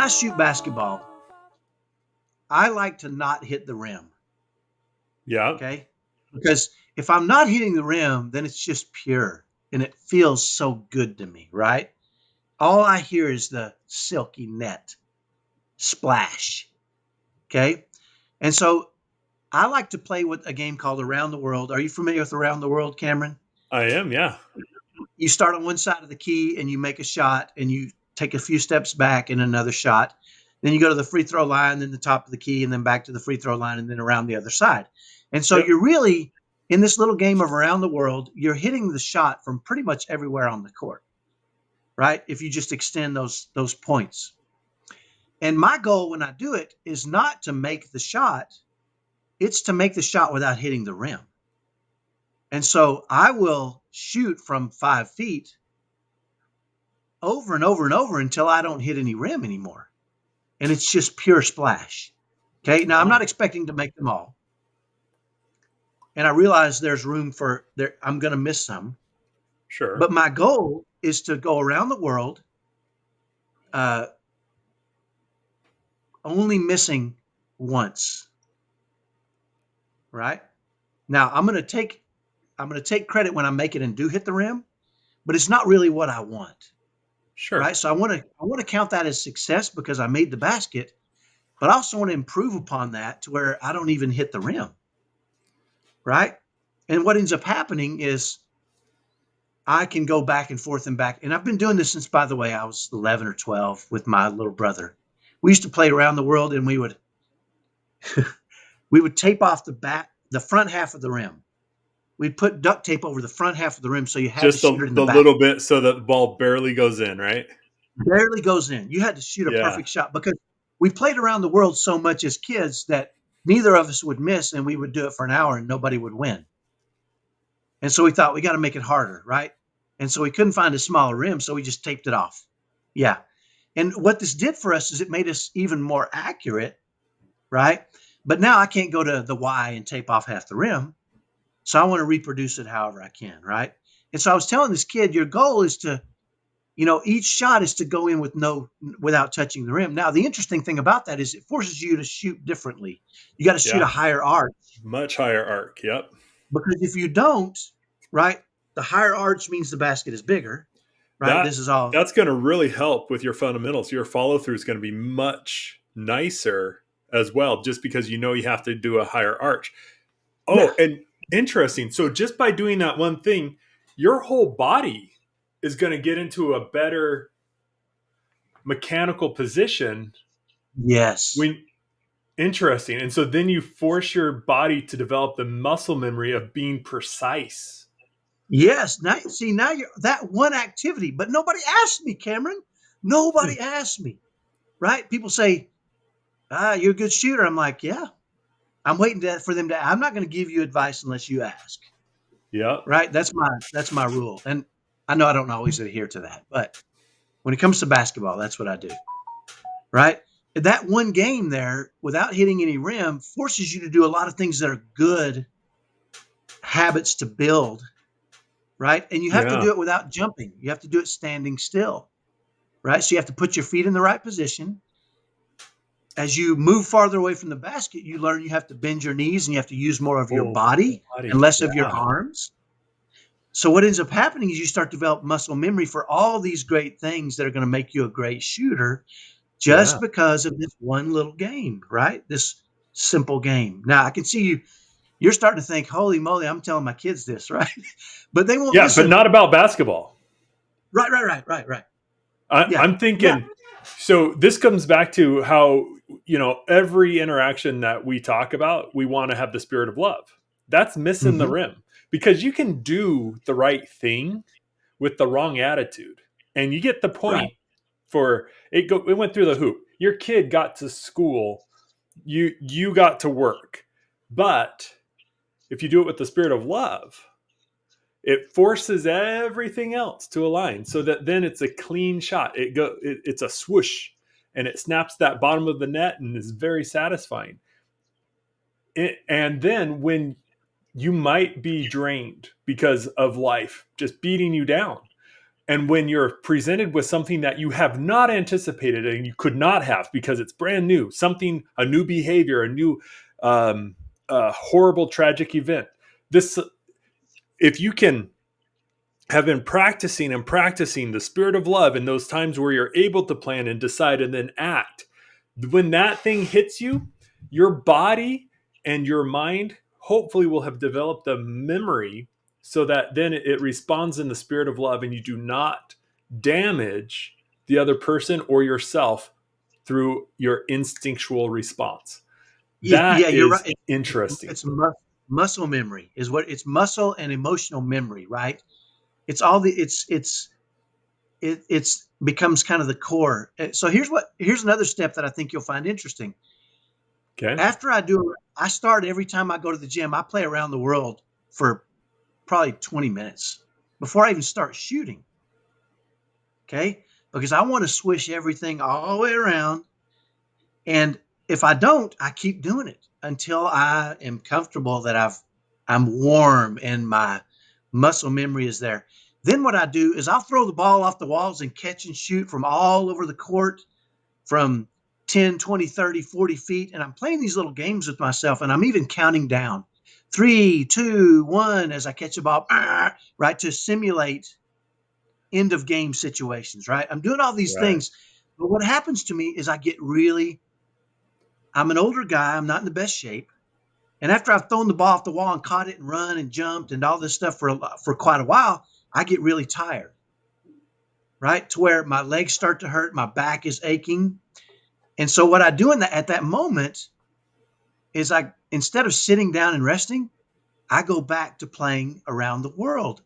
I shoot basketball, I like to not hit the rim. Yeah. Okay. Because if I'm not hitting the rim, then it's just pure and it feels so good to me, right? All I hear is the silky net splash. Okay. And so I like to play with a game called Around the World. Are you familiar with Around the World, Cameron? I am. Yeah. You start on one side of the key and you make a shot and you take a few steps back and another shot. Then you go to the free throw line, then the top of the key, and then back to the free throw line and then around the other side. And so Yep. you're really in this little game of Around the World, you're hitting the shot from pretty much everywhere on the court, right? If you just extend those points. And my goal when I do it is not to make the shot, it's to make the shot without hitting the rim. And so I will shoot from 5 feet over and over and over until I don't hit any rim anymore. And it's just pure splash. Okay. Now I'm not Wow. expecting to make them all. And I realize there's room for there. I'm going to miss some, Sure. but my goal is to go around the world, uh, only missing once. Right now, I'm going to take credit when I make it and do hit the rim, but it's not really what I want. Right. Sure. So I want to count that as success because I made the basket, but I also want to improve upon that to where I don't even hit the rim. Right. And what ends up happening is I can go back and forth and back. And I've been doing this since, by the way, I was 11 or 12 with my little brother. We used to play around the world and we would tape off the front half of the rim. We'd put duct tape over the front half of the rim so you had to Just shoot it in the the back. little bit so that the ball barely goes in, right? Barely goes in. You had to shoot a Yeah. perfect shot because we played around the world so much as kids that neither of us would miss and we would do it for an hour and nobody would win. And so we thought we got to make it harder, right? And so we couldn't find a smaller rim, so we just taped it off. Yeah. And what this did for us is it made us even more accurate, right? But now I can't go to the Y and tape off half the rim. So I want to reproduce it however I can, right? And so I was telling this kid, your goal is to, each shot is to go in without touching the rim. Now, the interesting thing about that is it forces you to shoot differently. You got to shoot a Yeah. higher arc Much higher arc. Yep. because if you don't, right, the higher arch means the basket is bigger, right? That This is all. that's going to really help with your fundamentals. Your follow through is going to be much nicer as well, just because you have to do a higher arch. Yeah. Oh, and interesting. So just by doing that one thing, your whole body is going to get into a better mechanical position Yes. when interesting. And so then you force your body to develop the muscle memory of being precise. Yes. Now you're that one activity, but nobody asked me, Cameron. Nobody asked me, right? People say, you're a good shooter. I'm like, yeah, I'm waiting for them to. I'm not going to give you advice unless you ask, Yep. right? That's my rule, and I know I don't always adhere to that, but when it comes to basketball, that's what I do, right? That one game there, without hitting any rim, forces you to do a lot of things that are good habits to build, right? And you have to Yeah. do it without jumping. You have to do it standing still, right? So you have to put your feet in the right position. As you move farther away from the basket, you learn you have to bend your knees and you have to use more of your Oh, body and body. less of your Yeah. arms. So what ends up happening is you start to develop muscle memory for all these great things that are going to make you a great shooter Yeah. just because of this one little game, right? This simple game. Now I can see you're starting to think, holy moly, I'm telling my kids this, right? But they won't Yeah, but listen. not about basketball. Right. Yeah. I'm Yeah. thinking, so this comes back to how, every interaction that we talk about, we want to have the spirit of love. That's missing the Hmm. rim because you can do the right thing with the wrong attitude. And you get the Right. point for it. It went through the hoop. Your kid got to school. You got to work. But if you do it with the spirit of love, it forces everything else to align so that then it's a clean shot. It's a swoosh and it snaps that bottom of the net and is very satisfying. And then when you might be drained because of life just beating you down, And when you're presented with something that you have not anticipated and you could not have because it's brand new, something, a new behavior, a new horrible, tragic event, this, if you can have been practicing and practicing the spirit of love in those times where you're able to plan and decide and then act, when that thing hits you, your body and your mind hopefully will have developed a memory so that then it responds in the spirit of love and you do not damage the other person or yourself through your instinctual response. That Yeah, you're right. is interesting. Muscle memory is what it's muscle and emotional memory, right? It's all the it's becomes kind of the core. So here's another step that I think you'll find interesting. Okay. After I start every time I go to the gym, I play around the world for probably 20 minutes before I even start shooting. Okay. Because I want to swish everything all the way around. And if I don't, I keep doing it until I am comfortable that I'm warm and my muscle memory is there. Then what I do is I'll throw the ball off the walls and catch and shoot from all over the court from 10, 20, 30, 40 feet. And I'm playing these little games with myself and I'm even counting down 3, 2, 1 as I catch a ball, right, to simulate end of game situations, right? I'm doing all these Right. things. But what happens to me is I'm an older guy. I'm not in the best shape. And after I've thrown the ball off the wall and caught it and run and jumped and all this stuff for quite a while, I get really tired, right? To where my legs start to hurt, my back is aching. And so what I do at that moment is instead of sitting down and resting, I go back to playing around the world,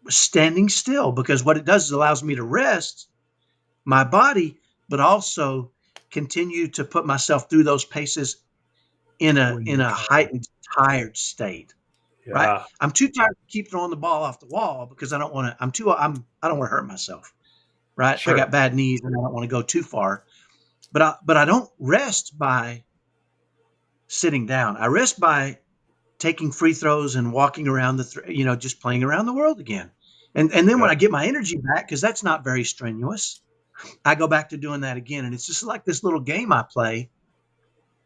standing still, because what it does is allows me to rest my body, but also continue to put myself through those paces When in you're a tired. heightened tired state, right? Yeah. I'm too tired to keep throwing the ball off the wall because I don't want to. I don't want to hurt myself, right? I Sure. got bad knees and I don't want to go too far. But I don't rest by sitting down. I rest by taking free throws and walking around just playing around the world again. And then when I Yep. get my energy back, because that's not very strenuous, I go back to doing that again. And it's just like this little game I play.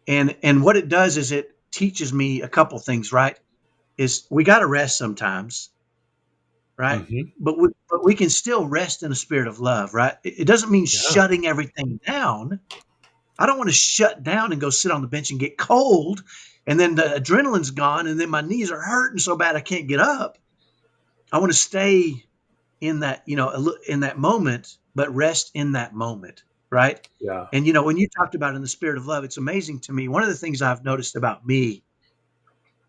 And what it does is it teaches me a couple things, right? Is we got to rest sometimes, right? Hmm. But we can still rest in a spirit of love, right? It doesn't mean Yeah. shutting everything down. I don't want to shut down and go sit on the bench and get cold, and then the adrenaline's gone, and then my knees are hurting so bad I can't get up. I want to stay in that, in that moment, but rest in that moment, right? Yeah. And when you talked about in the spirit of love, it's amazing to me. One of the things I've noticed about me,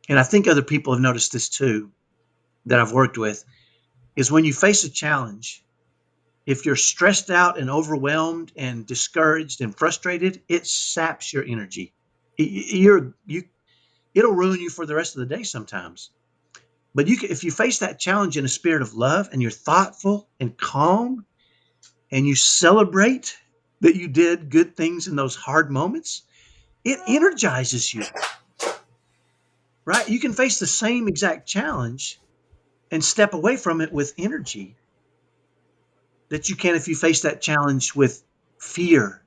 and I think other people have noticed this too, that I've worked with, is when you face a challenge, if you're stressed out and overwhelmed and discouraged and frustrated, it saps your energy. It'll ruin you for the rest of the day sometimes. But if you face that challenge in a spirit of love and you're thoughtful and calm and you celebrate that you did good things in those hard moments, it energizes you, right? You can face the same exact challenge and step away from it with energy that you can if you face that challenge with fear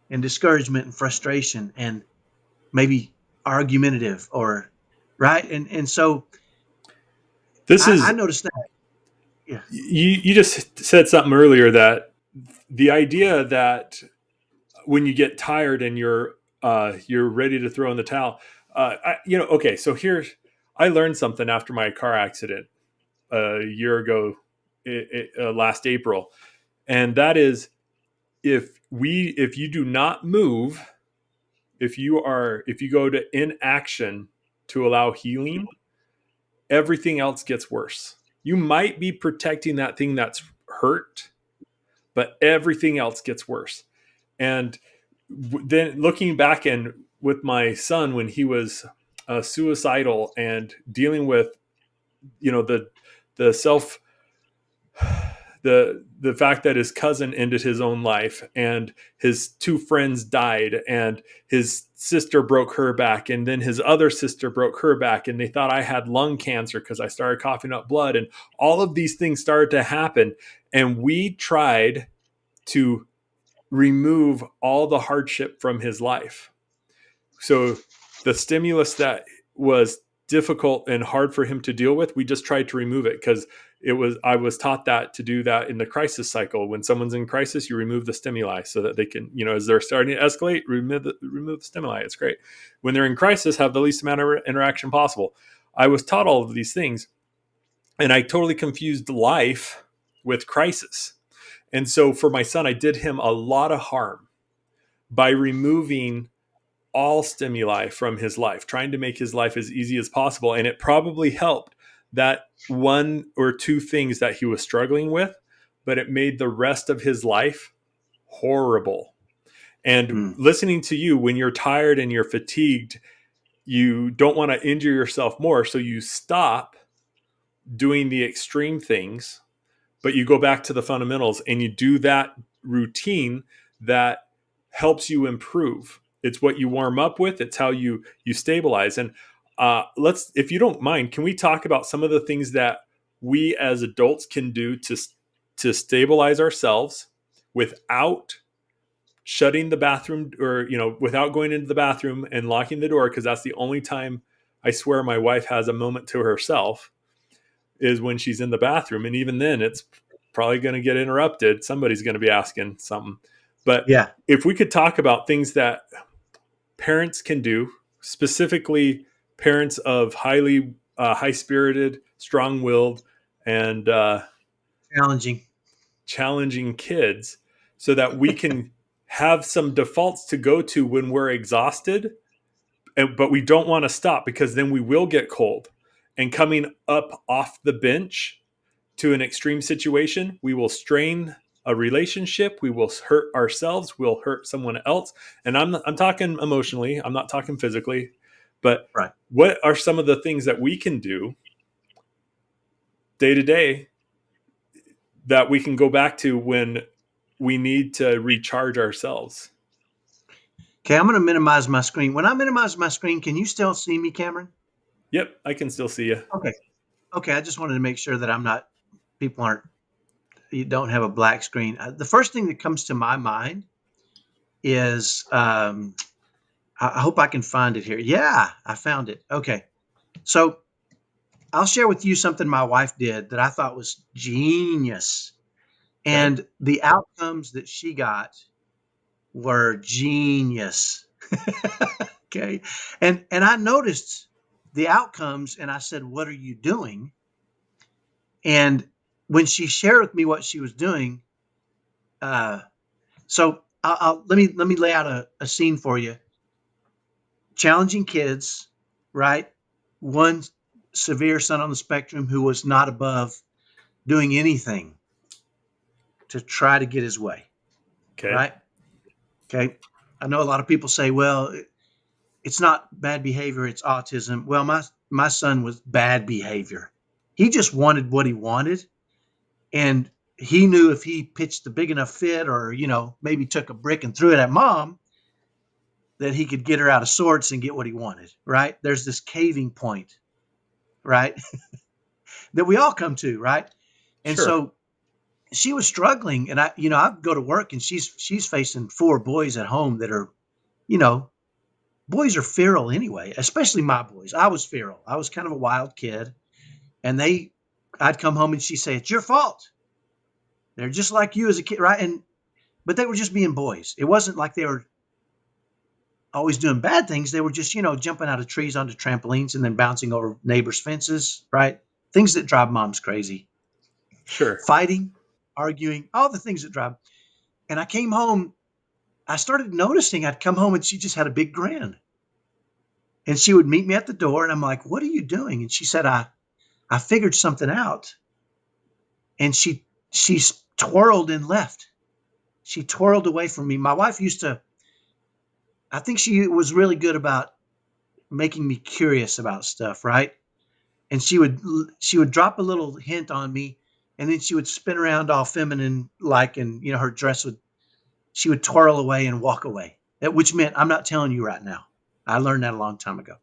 and discouragement and frustration and maybe argumentative or right. And so This I is noticed that. Yeah. you just said something earlier that the idea that when you get tired and you're ready to throw in the towel, okay, so here's, I learned something after my car accident a year ago, last April, and that is, if you do not move, if you go to inaction to allow healing, everything else gets worse. You might be protecting that thing that's hurt, but everything else gets worse. And then looking back, and with my son when he was suicidal and dealing with, the self the fact that his cousin ended his own life, and his two friends died, and his sister broke her back, and then his other sister broke her back, and they thought I had lung cancer because I started coughing up blood, and all of these things started to happen. And we tried to remove all the hardship from his life. So the stimulus that was difficult and hard for him to deal with, we just tried to remove it, because I was taught that to do that in the crisis cycle. When someone's in crisis, you remove the stimuli so that they can, as they're starting to escalate, remove the stimuli. It's great. When they're in crisis, have the least amount of interaction possible. I was taught all of these things, and I totally confused life with crisis. And so for my son, I did him a lot of harm by removing all stimuli from his life, trying to make his life as easy as possible. And it probably helped that one or two things that he was struggling with, but it made the rest of his life horrible. And listening to you, when you're tired and you're fatigued, you don't want to injure yourself more. So you stop doing the extreme things, but you go back to the fundamentals and you do that routine that helps you improve. It's what you warm up with. It's how you stabilize. And let's, if you don't mind, can we talk about some of the things that we as adults can do to stabilize ourselves without shutting the bathroom, or without going into the bathroom and locking the door? Because that's the only time I swear my wife has a moment to herself, is when she's in the bathroom. And even then, it's probably going to get interrupted. Somebody's going to be asking something. But Yeah. if we could talk about things that parents can do, specifically parents of high-spirited, strong-willed, and challenging kids, so that we can have some defaults to go to when we're exhausted, but we don't want to stop, because then we will get cold. And coming up off the bench to an extreme situation, we will strain a relationship, we will hurt ourselves, we'll hurt someone else. And I'm talking emotionally, I'm not talking physically. But Right. what are some of the things that we can do day to day that we can go back to when we need to recharge ourselves? Okay, I'm going to minimize my screen. When I minimize my screen, can you still see me, Cameron? Yep, I can still see you. Okay. Okay, I just wanted to make sure that you don't have a black screen. The first thing that comes to my mind is, I hope I can find it here. Yeah, I found it. Okay. So I'll share with you something my wife did that I thought was genius. Okay. And the outcomes that she got were genius. Okay. And I noticed the outcomes and I said, "What are you doing?" And when she shared with me what she was doing, so let me lay out a scene for you. Challenging kids, right? One severe son on the spectrum who was not above doing anything to try to get his way, Okay. right? Okay. I know a lot of people say, well, it's not bad behavior, it's autism. Well, my son was bad behavior. He just wanted what he wanted. And he knew if he pitched a big enough fit or, maybe took a brick and threw it at mom, that he could get her out of sorts and get what he wanted, right? There's this caving point, right? That we all come to, right? And Sure. so she was struggling, and I go to work and she's facing 4 boys at home that are, you know, boys are feral anyway, especially my boys. I was feral. I was kind of a wild kid, and I'd come home and she'd say, "It's your fault. They're just like you as a kid," right? But they were just being boys. It wasn't like they were always doing bad things. They were just, jumping out of trees onto trampolines and then bouncing over neighbors' fences, right? Things that drive moms crazy. Sure. Fighting, arguing, all the things that drive. And I came home, I started noticing I'd come home and she just had a big grin. And she would meet me at the door and I'm like, "What are you doing?" And she said, I figured something out. And she twirled and left. She twirled away from me. My wife I think she was really good about making me curious about stuff, right? And she would drop a little hint on me, and then she would spin around all feminine like, and her dress she would twirl away and walk away. Which meant, I'm not telling you right now. I learned that a long time ago.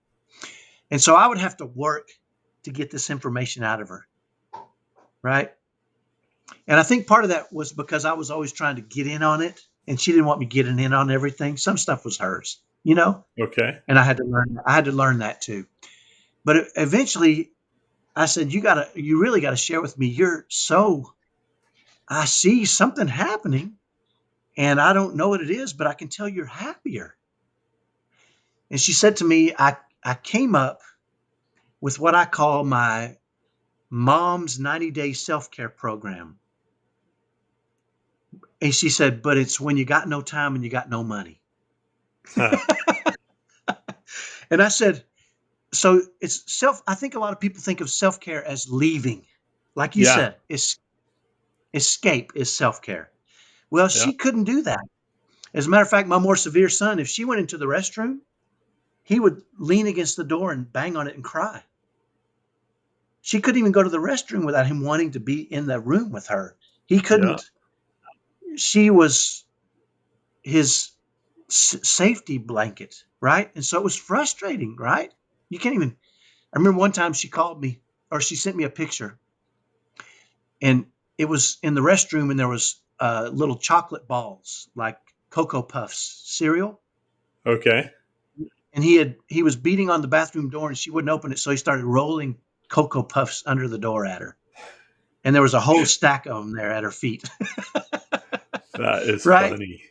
And so I would have to work to get this information out of her. Right. And I think part of that was because I was always trying to get in on it, and she didn't want me getting in on everything. Some stuff was hers, Okay. and I had to learn that too. But eventually I said, you really got to share with me. I see something happening and I don't know what it is, but I can tell you're happier. And she said to me, I came up with what I call my mom's 90-day self-care program. And she said, but it's when you got no time and you got no money. And I said, so I think a lot of people think of self-care as leaving. Like you said, escape is self-care. Well, she couldn't do that. As a matter of fact, my more severe son, if she went into the restroom, he would lean against the door and bang on it and cry. She couldn't even go to the restroom without him wanting to be in the room with her. He couldn't. Yeah. She was his safety blanket, right? And so it was frustrating, right? You can't even. I remember one time she called me, or she sent me a picture, and it was in the restroom, and there was little chocolate balls like Cocoa Puffs cereal. Okay. And he was beating on the bathroom door, and she wouldn't open it, so he started rolling Cocoa Puffs under the door at her. And there was a whole stack of them there at her feet. That is right? Funny.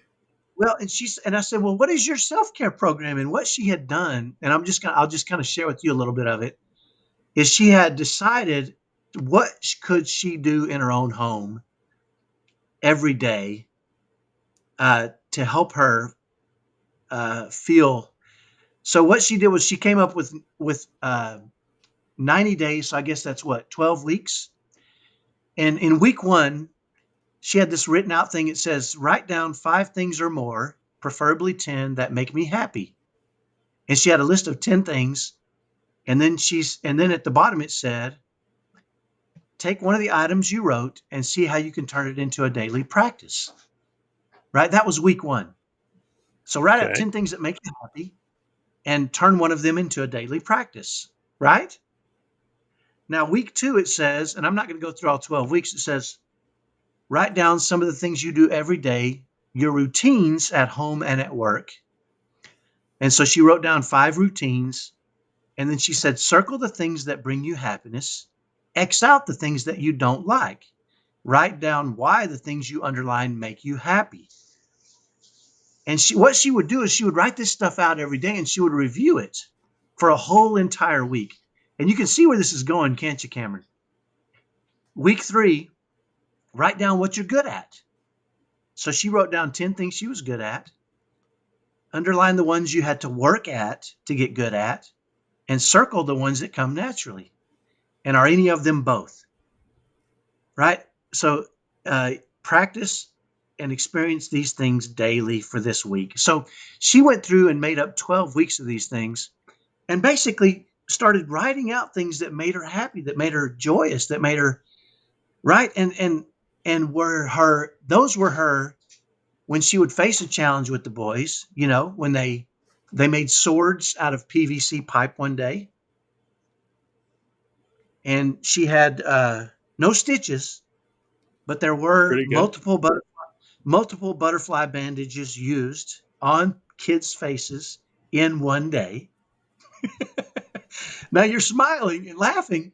Well, and I said, well, what is your self-care program? And what she had done, and I'll just kind of share with you a little bit of it, is she had decided what could she do in her own home every day to help her feel. So what she did was she came up with 90 days. So I guess that's 12 weeks. And in week 1, she had this written out thing. It says, write down 5 things or more, preferably 10, that make me happy. And she had a list of 10 things. And then at the bottom it said, take one of the items you wrote and see how you can turn it into a daily practice. Right? That was week 1. So write out 10 things that make you happy and turn one of them into a daily practice. Right? Now, week 2, it says, and I'm not going to go through all 12 weeks. It says, write down some of the things you do every day, your routines at home and at work. And so she wrote down 5 routines. And then she said, circle the things that bring you happiness. X out the things that you don't like. Write down why the things you underline make you happy. And what she would do is she would write this stuff out every day, and she would review it for a whole entire week. And you can see where this is going, can't you, Cameron? Week 3, write down what you're good at. So she wrote down 10 things she was good at. Underline the ones you had to work at to get good at. And circle the ones that come naturally. And are any of them both? Right? So practice and experience these things daily for this week. So she went through and made up 12 weeks of these things and basically started writing out things that made her happy, that made her joyous, that made her right. And those were her when she would face a challenge with the boys, when they made swords out of PVC pipe one day. And she had no stitches, but there were multiple butterfly bandages used on kids' faces in one day. Now you're smiling and laughing,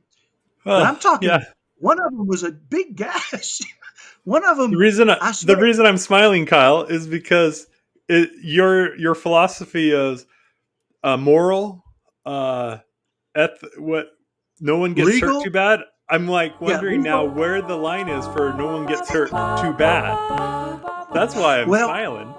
but I'm talking. Yeah. One of them was a big gash. One of them. The reason I'm smiling, Kyle, is because your philosophy is moral, what no one gets legal? hurt too bad. I'm like wondering now where the line is for no one gets hurt too bad. That's why I'm smiling.